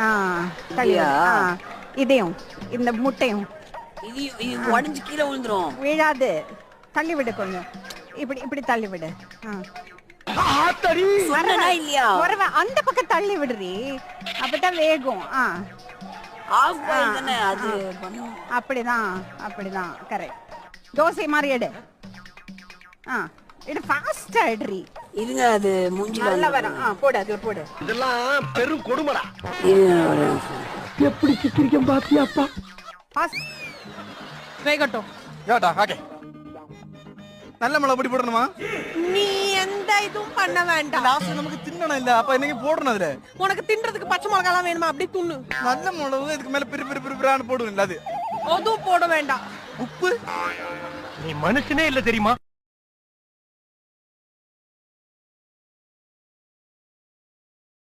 ஆ தள்ளி விடு. இதையும் இந்த முட்டையும் இது உடஞ்சு கீழே விழுந்துரும். விழாது. தள்ளி விடு கொஞ்சம். இப்படி இப்படி தள்ளி விடு. சொன்னனா இல்லையா? அந்த பக்கம் தள்ளி விடுறி, அப்பதான் வேகும். ஆஃப் பாயில் தானே அது பண்ணும். அப்படிதான் அப்படிதான் கரெக்ட். தோசை மாதிரி எடு. இது ஃபாஸ்டா எடுறி. இருங்க அது மூஞ்சில நல்லா வரும். போடு அது போடு. இதெல்லாம் பெரும் கொடுமடா. எப்படி சிக்கிரிக்கம் பாத்தியாப்பா? ஃபாஸ்ட் வேகட்டும். ஏடா ஓகே. நல்ல மிளகு பொடி போடணுமா? நீ எந்த இதுவும் பண்ண வேண்டாம். லாஸ்ட் நமக்கு தின்னணும் இல்ல, அப்ப என்னைக்கு போடணும் அதுல? உனக்கு தின்றதுக்கு பச்சை மிளகாலாம் வேணுமா? அப்படி துண்ணு. நல்ல மிளகு இதுக்கு மேல பெரிய பெரிய பெரிய போடுவோம் இல்ல, அது அதுவும் போட வேண்டாம். உப்பு நீ மனுஷனே இல்ல தெரியுமா?